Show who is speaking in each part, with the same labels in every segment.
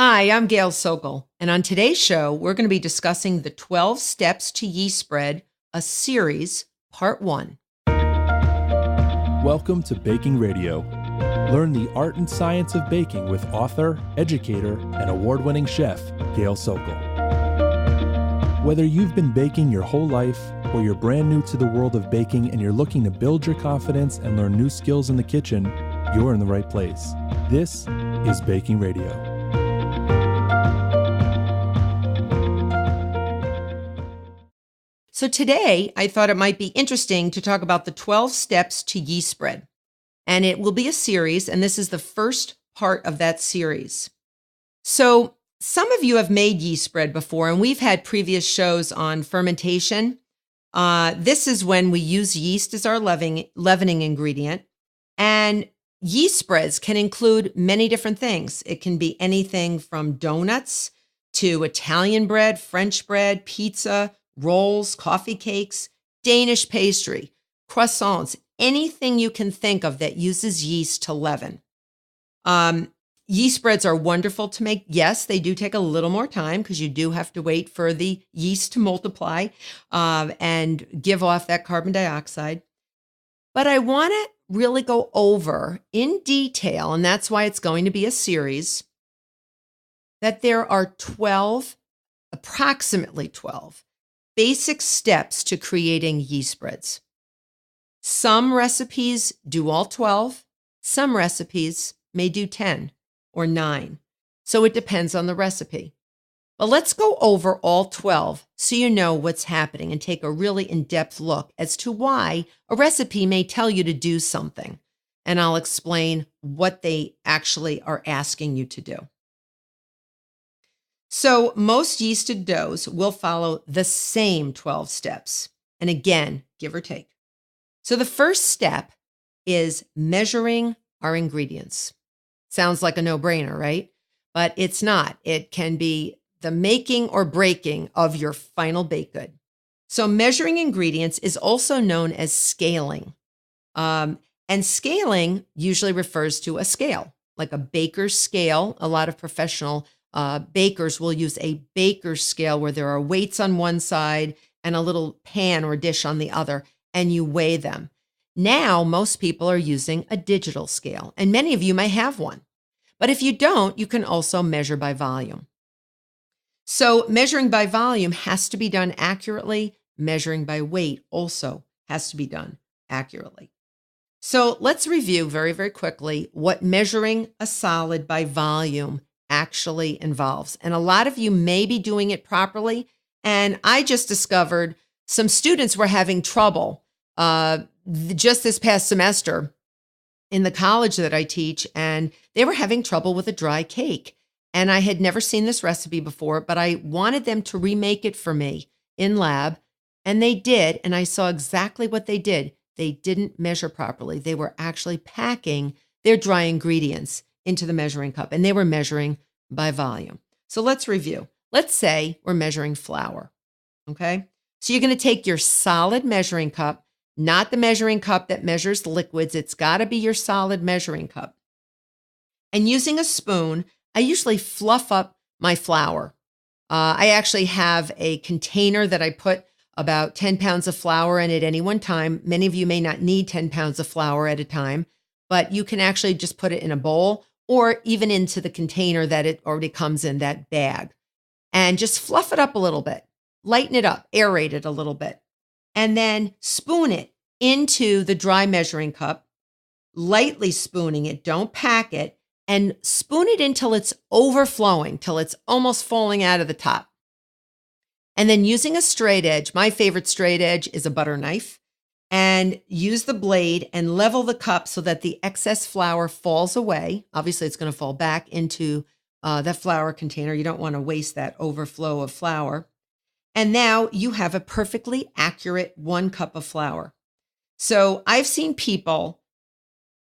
Speaker 1: Hi, I'm Gail Sokol, and on today's show, we're going to be discussing the 12 Steps to Yeast Spread, a series, part 1.
Speaker 2: Welcome to Baking Radio. Learn the art and science of baking with author, educator, and award-winning chef, Gail Sokol. Whether you've been baking your whole life or you're brand new to the world of baking and you're looking to build your confidence and learn new skills in the kitchen, you're in the right place. This is Baking Radio.
Speaker 1: So today, I thought it might be interesting to talk about the 12 Steps to Yeast Spread. And it will be a series, and this is the first part of that series. So some of you have made yeast spread before, and we've had previous shows on fermentation. This is when we use yeast as our leavening ingredient. And yeast spreads can include many different things. It can be anything from donuts to Italian bread, French bread, pizza, rolls, coffee cakes, Danish pastry, croissants, anything you can think of that uses yeast to leaven. Yeast spreads are wonderful to make. Yes, they do take a little more time because you do have to wait for the yeast to multiply and give off that carbon dioxide. But I want to really go over in detail, and that's why it's going to be a series, that there are approximately 12 basic steps to creating yeast spreads. Some recipes do all 12. Some recipes may do 10 or 9. So it depends on the recipe. But let's go over all 12 so you know what's happening and take a really in-depth look as to why a recipe may tell you to do something. And I'll explain what they actually are asking you to do. So most yeasted doughs will follow the same 12 steps. And again, give or take. So the first step is measuring our ingredients. Sounds like a no-brainer, right? But it's not. It can be the making or breaking of your final baked good. So measuring ingredients is also known as scaling. And scaling usually refers to a scale, like a baker's scale. A lot of professional bakers will use a baker's scale where there are weights on one side and a little pan or dish on the other, and you weigh them. Now, most people are using a digital scale, and many of you may have one. But if you don't, you can also measure by volume. So measuring by volume has to be done accurately. Measuring by weight also has to be done accurately. So let's review very, very quickly what measuring a solid by volume actually involves. And a lot of you may be doing it properly. And I just discovered some students were having trouble just this past semester in the college that I teach, and they were having trouble with a dry cake. And I had never seen this recipe before, but I wanted them to remake it for me in lab, and they did. And I saw exactly what they did. They didn't measure properly. They were actually packing their dry ingredients into the measuring cup, and they were measuring by volume. So let's review. Let's say we're measuring flour, okay? So you're going to take your solid measuring cup, not the measuring cup that measures liquids. It's got to be your solid measuring cup. And using a spoon, I usually fluff up my flour. I actually have a container that I put about 10 pounds of flour in at any one time. Many of you may not need 10 pounds of flour at a time, but you can actually just put it in a bowl or even into the container that it already comes in, that bag. And just fluff it up a little bit, lighten it up, aerate it a little bit, and then spoon it into the dry measuring cup, lightly spooning it, don't pack it, and spoon it until it's overflowing, till it's almost falling out of the top. And then using a straight edge, my favorite straight edge is a butter knife, and use the blade and level the cup so that the excess flour falls away. Obviously, it's going to fall back into that flour container. You don't want to waste that overflow of flour. And now you have a perfectly accurate 1 cup of flour. So I've seen people,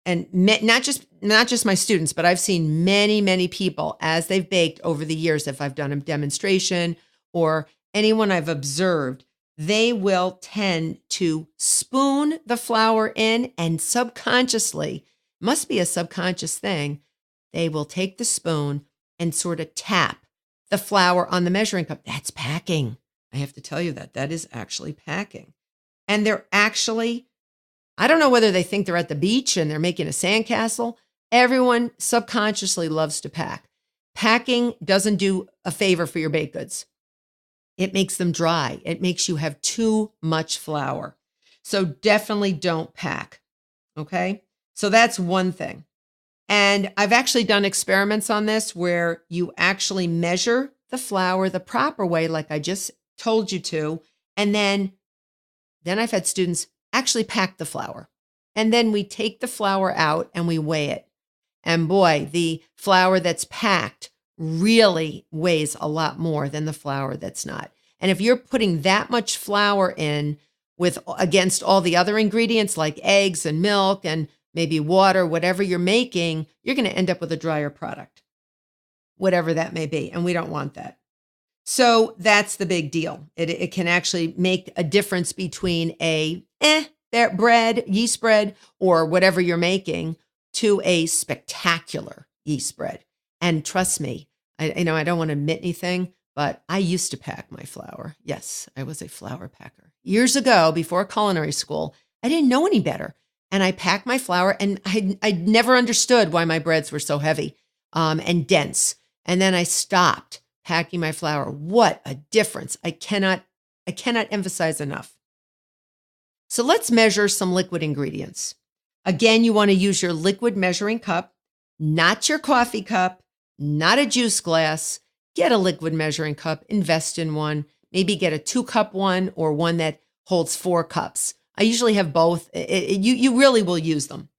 Speaker 1: and not just my students, but I've seen many, many people as they've baked over the years, if I've done a demonstration or anyone I've observed, they will tend to spoon the flour in, and subconsciously, must be a subconscious thing, they will take the spoon and sort of tap the flour on the measuring cup. That's packing. I have to tell you that is actually packing. And they're actually, I don't know whether they think they're at the beach and they're making a sandcastle. Everyone subconsciously loves to pack. Packing doesn't do a favor for your baked goods. It makes them dry. It makes you have too much flour. So definitely don't pack. Okay? So that's one thing. And I've actually done experiments on this where you actually measure the flour the proper way, like I just told you to. And then I've had students actually pack the flour. And then we take the flour out and we weigh it. And boy, the flour that's packed really weighs a lot more than the flour that's not. And if you're putting that much flour in against all the other ingredients like eggs and milk and maybe water, whatever you're making, you're going to end up with a drier product, whatever that may be. And we don't want that. So that's the big deal. It can actually make a difference between that bread, yeast bread, or whatever you're making to a spectacular yeast bread. And trust me, I don't want to admit anything, but I used to pack my flour. Yes, I was a flour packer. Years ago, before culinary school, I didn't know any better. And I packed my flour, and I never understood why my breads were so heavy and dense. And then I stopped packing my flour. What a difference. I cannot emphasize enough. So let's measure some liquid ingredients. Again, you want to use your liquid measuring cup, not your coffee cup, not a juice glass. Get a liquid measuring cup, invest in one. Maybe get a 2-cup one or one that holds 4 cups. I usually have both. You really will use them.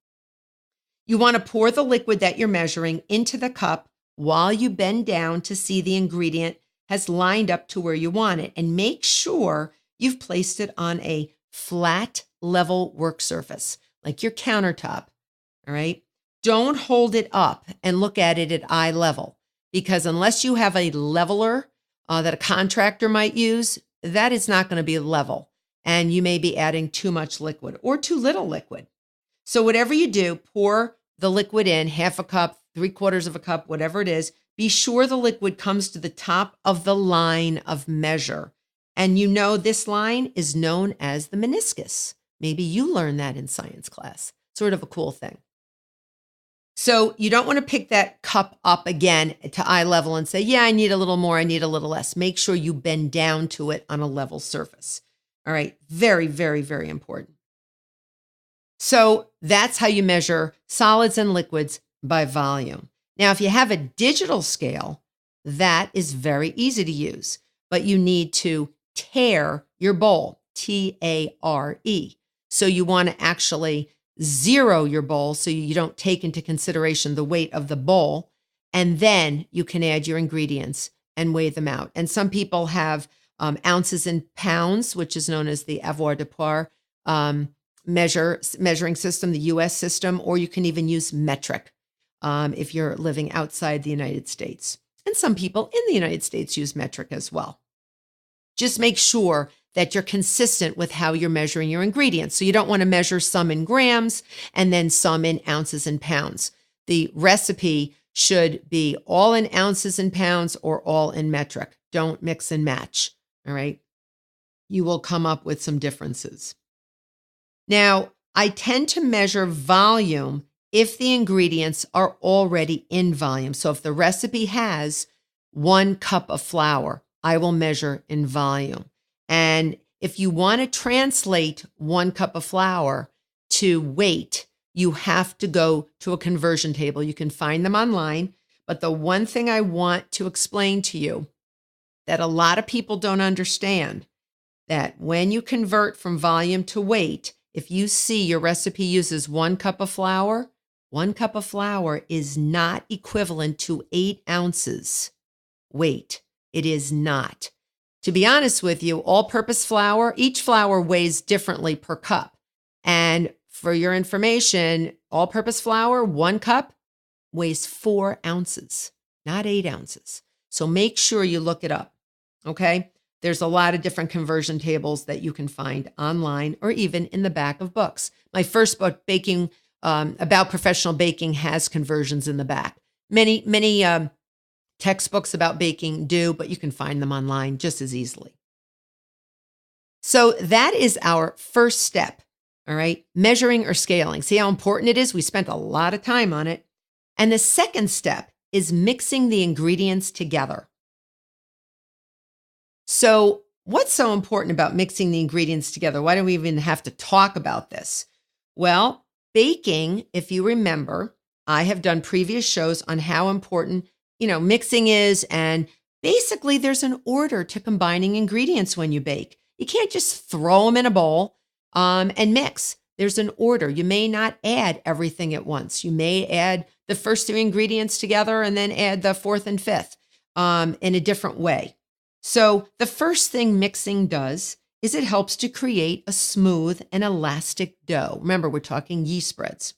Speaker 1: You want to pour the liquid that you're measuring into the cup while you bend down to see the ingredient has lined up to where you want it. And make sure you've placed it on a flat, level work surface, like your countertop, all right? Don't hold it up and look at it at eye level, because unless you have a leveler that a contractor might use, that is not going to be level. And you may be adding too much liquid or too little liquid. So whatever you do, pour the liquid in, 1/2 cup, 3/4 cup, whatever it is. Be sure the liquid comes to the top of the line of measure. And this line is known as the meniscus. Maybe you learned that in science class. Sort of a cool thing. So you don't want to pick that cup up again to eye level and say, yeah, I need a little more, I need a little less. Make sure you bend down to it on a level surface. All right, very, very, very important. So that's how you measure solids and liquids by volume. Now, if you have a digital scale, that is very easy to use, but you need to tare your bowl, T-A-R-E. So you want to actually zero your bowl so you don't take into consideration the weight of the bowl, and then you can add your ingredients and weigh them out. And some people have ounces and pounds, which is known as the avoirdupois measuring system, the US system, or you can even use metric if you're living outside the United States. And some people in the United States use metric as well. Just make sure that you're consistent with how you're measuring your ingredients. So you don't want to measure some in grams and then some in ounces and pounds. The recipe should be all in ounces and pounds or all in metric. Don't mix and match, all right? You will come up with some differences. Now, I tend to measure volume if the ingredients are already in volume. So if the recipe has 1 cup of flour, I will measure in volume. And if you want to translate 1 cup of flour to weight, you have to go to a conversion table. You can find them online. But the one thing I want to explain to you that a lot of people don't understand, that when you convert from volume to weight, if you see your recipe uses 1 cup of flour, 1 cup of flour is not equivalent to 8 ounces weight. It is not. To be honest with you, all-purpose flour, each flour weighs differently per cup. And for your information, all-purpose flour, 1 cup, weighs 4 ounces, not 8 ounces. So make sure you look it up, okay? There's a lot of different conversion tables that you can find online or even in the back of books. My first book, Baking, about professional baking, has conversions in the back. Many textbooks about baking do, but you can find them online just as easily. So that is our first step, all right? Measuring or scaling. See how important it is? We spent a lot of time on it. And the second step is mixing the ingredients together. So what's so important about mixing the ingredients together? Why do we even have to talk about this? Well, baking, if you remember, I have done previous shows on how important, mixing is. And basically, there's an order to combining ingredients when you bake. You can't just throw them in a bowl and mix. There's an order. You may not add everything at once. You may add the first three ingredients together and then add the fourth and fifth in a different way. So the first thing mixing does is it helps to create a smooth and elastic dough. Remember, we're talking yeast spreads.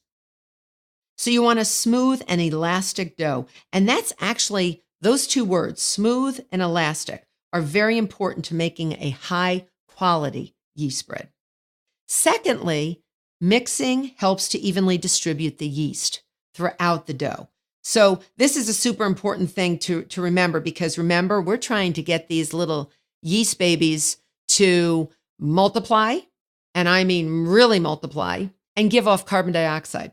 Speaker 1: So you want a smooth and elastic dough. And that's actually, those two words, smooth and elastic, are very important to making a high quality yeast spread. Secondly, mixing helps to evenly distribute the yeast throughout the dough. So this is a super important thing to remember, because remember, we're trying to get these little yeast babies to multiply, and I mean really multiply, and give off carbon dioxide,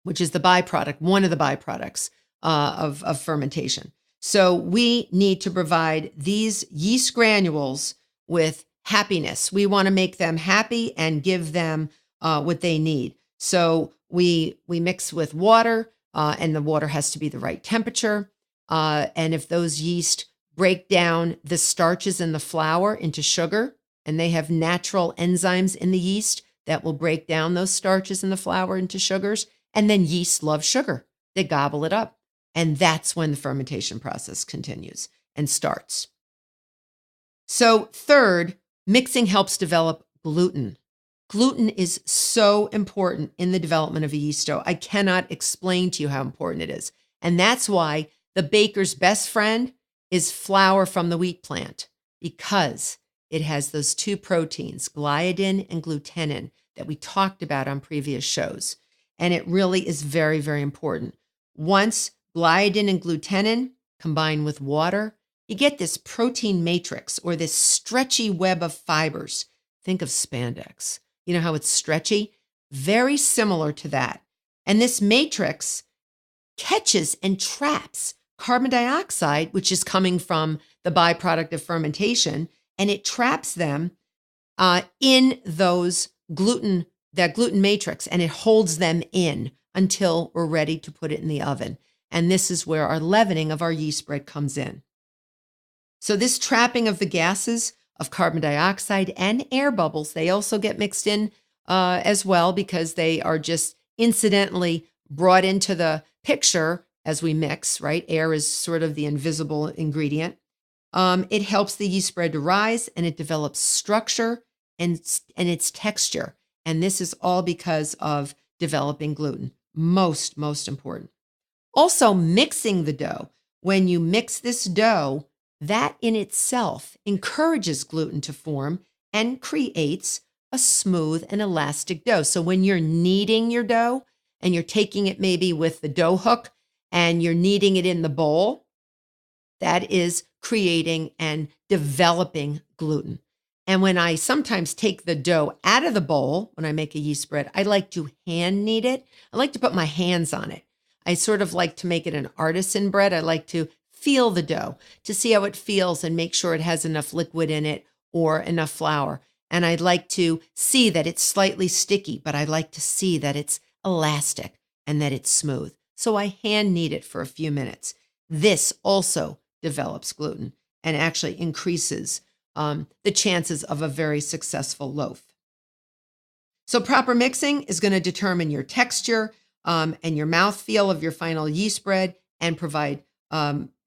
Speaker 1: which is the byproduct, one of the byproducts of fermentation. So we need to provide these yeast granules with happiness. We want to make them happy and give them what they need. So we mix with water, and the water has to be the right temperature. And if those yeast break down the starches in the flour into sugar, and they have natural enzymes in the yeast that will break down those starches in the flour into sugars, and then yeast love sugar. They gobble it up. And that's when the fermentation process continues and starts. So third, mixing helps develop gluten. Gluten is so important in the development of a yeast dough. I cannot explain to you how important it is. And that's why the baker's best friend is flour from the wheat plant, because it has those two proteins, gliadin and glutenin, that we talked about on previous shows. And it really is very, very important. Once gliadin and glutenin combine with water, you get this protein matrix, or this stretchy web of fibers. Think of spandex. You know how it's stretchy? Very similar to that. And this matrix catches and traps carbon dioxide, which is coming from the byproduct of fermentation, and it traps them in those that gluten matrix, and it holds them in until we're ready to put it in the oven. And this is where our leavening of our yeast spread comes in. So this trapping of the gases of carbon dioxide and air bubbles, they also get mixed in as well, because they are just incidentally brought into the picture as we mix, right? Air is sort of the invisible ingredient. It helps the yeast spread to rise, and it develops structure and its texture. And this is all because of developing gluten. Most important. Also, mixing the dough. When you mix this dough, that in itself encourages gluten to form and creates a smooth and elastic dough. So when you're kneading your dough and you're taking it maybe with the dough hook and you're kneading it in the bowl, that is creating and developing gluten. And when I sometimes take the dough out of the bowl, when I make a yeast spread, I like to hand knead it. I like to put my hands on it. I sort of like to make it an artisan bread. I like to feel the dough to see how it feels and make sure it has enough liquid in it or enough flour. And I'd like to see that it's slightly sticky, but I like to see that it's elastic and that it's smooth. So I hand knead it for a few minutes. This also develops gluten and actually increases the chances of a very successful loaf. So proper mixing is going to determine your texture and your mouthfeel of your final yeast spread, and provide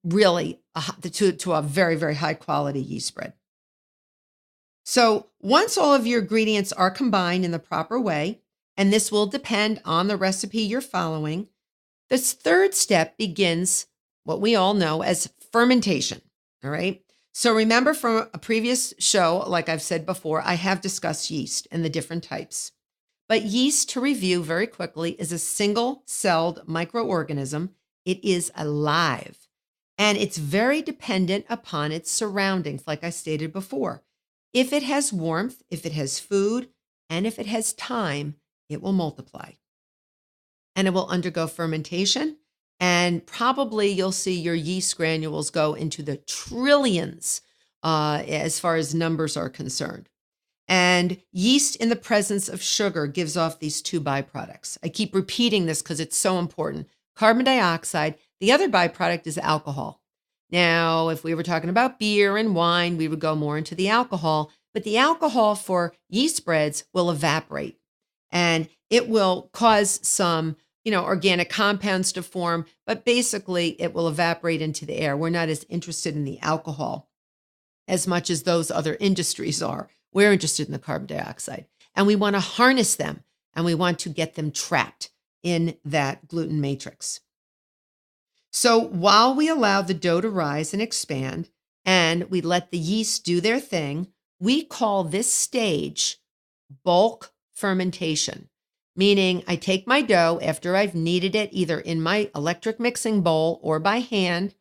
Speaker 1: really to a very, very high quality yeast spread. So once all of your ingredients are combined in the proper way, and this will depend on the recipe you're following, this third step begins what we all know as fermentation. All right. So remember from a previous show, like I've said before, I have discussed yeast and the different types. But yeast, to review very quickly, is a single-celled microorganism. It is alive. And it's very dependent upon its surroundings, like I stated before. If it has warmth, if it has food, and if it has time, it will multiply. And it will undergo fermentation. And probably you'll see your yeast granules go into the trillions as far as numbers are concerned. And yeast in the presence of sugar gives off these two byproducts. I keep repeating this because it's so important. Carbon dioxide. The other byproduct is alcohol. Now, if we were talking about beer and wine, we would go more into the alcohol, but the alcohol for yeast breads will evaporate and it will cause some, organic compounds to form, but basically it will evaporate into the air. We're not as interested in the alcohol as much as those other industries are. We're interested in the carbon dioxide and we want to harness them and we want to get them trapped in that gluten matrix. So while we allow the dough to rise and expand and we let the yeast do their thing, we call this stage bulk fermentation, meaning I take my dough after I've kneaded it either in my electric mixing bowl or by hand,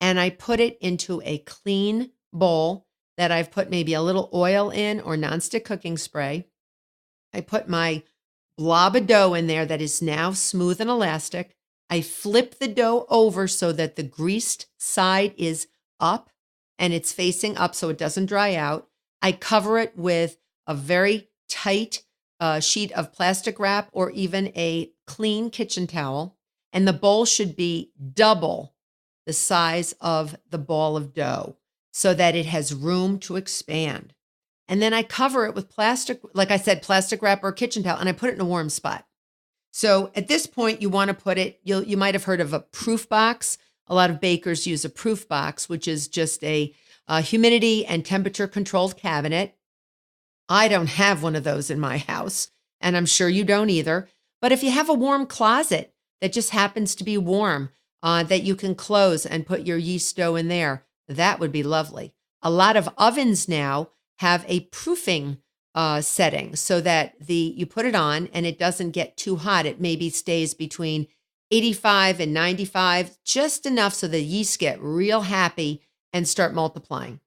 Speaker 1: and I put it into a clean bowl that I've put maybe a little oil in or nonstick cooking spray. I put my blob of dough in there that is now smooth and elastic. I flip the dough over so that the greased side is up and it's facing up so it doesn't dry out. I cover it with a very tight sheet of plastic wrap or even a clean kitchen towel. And the bowl should be double the size of the ball of dough so that it has room to expand. And then I cover it with plastic, like I said, plastic wrap or kitchen towel, and I put it in a warm spot. So at this point, you want to put it, you might have heard of a proof box. A lot of bakers use a proof box, which is just a humidity and temperature controlled cabinet. I don't have one of those in my house, and I'm sure you don't either. But if you have a warm closet that just happens to be warm, that you can close and put your yeast dough in there, that would be lovely. A lot of ovens now have a proofing setting so that you put it on and it doesn't get too hot. It maybe stays between 85 and 95, just enough so the yeast get real happy and start multiplying.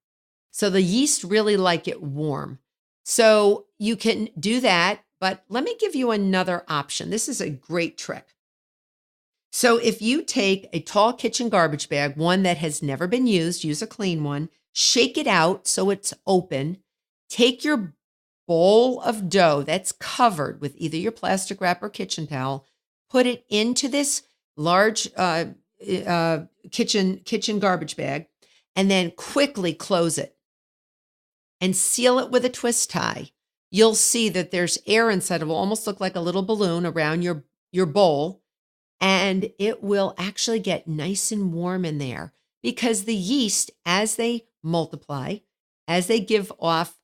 Speaker 1: So the yeast really like it warm. So you can do that, but let me give you another option. This is a great trick. So if you take a tall kitchen garbage bag, one that has never been used, use a clean one, shake it out so it's open, take your bowl of dough that's covered with either your plastic wrap or kitchen towel, put it into this large kitchen garbage bag, and then quickly close it and seal it with a twist tie. You'll see that there's air inside. It will almost look like a little balloon around your bowl, and it will actually get nice and warm in there because the yeast, as they multiply, as they give off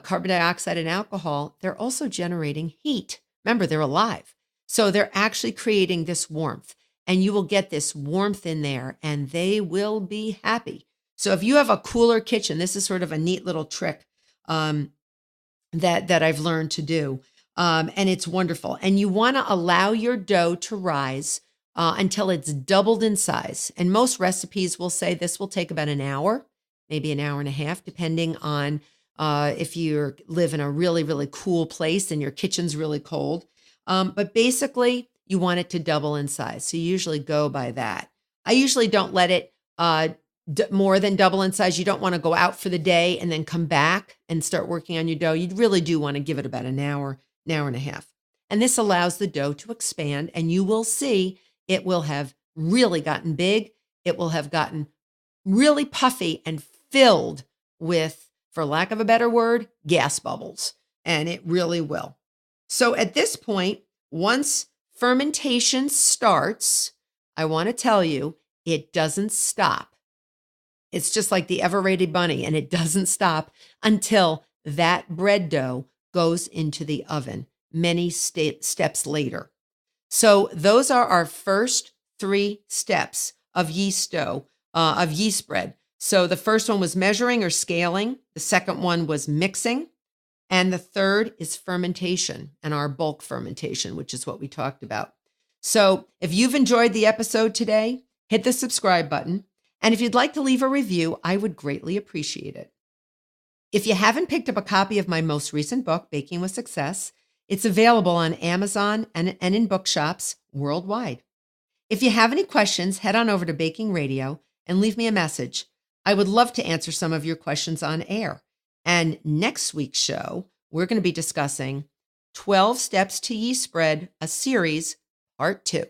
Speaker 1: carbon dioxide and alcohol, they're also generating heat. Remember, they're alive. So they're actually creating this warmth, and you will get this warmth in there and they will be happy. So if you have a cooler kitchen, this is sort of a neat little trick that I've learned to do. And it's wonderful. And you want to allow your dough to rise until it's doubled in size. And most recipes will say this will take about an hour, maybe an hour and a half, depending on if you live in a really, really cool place and your kitchen's really cold. But basically, you want it to double in size. So you usually go by that. I usually don't let it more than double in size. You don't want to go out for the day and then come back and start working on your dough. You really do want to give it about an hour and a half. And this allows the dough to expand, and you will see it will have really gotten big. It will have gotten really puffy and filled with, for lack of a better word, gas bubbles. And it really will. So at this point, once fermentation starts, I want to tell you, it doesn't stop. It's just like the ever-ready bunny, and it doesn't stop until that bread dough goes into the oven many steps later. So those are our first 3 steps of yeast dough, of yeast bread. So the first one was measuring or scaling. The second one was mixing. And the third is fermentation and our bulk fermentation, which is what we talked about. So if you've enjoyed the episode today, hit the subscribe button. And if you'd like to leave a review, I would greatly appreciate it. If you haven't picked up a copy of my most recent book, Baking with Success, it's available on Amazon and in bookshops worldwide. If you have any questions, head on over to Baking Radio and leave me a message. I would love to answer some of your questions on air. And next week's show, we're going to be discussing 12 Steps to Yeast Spread, a series, part 2.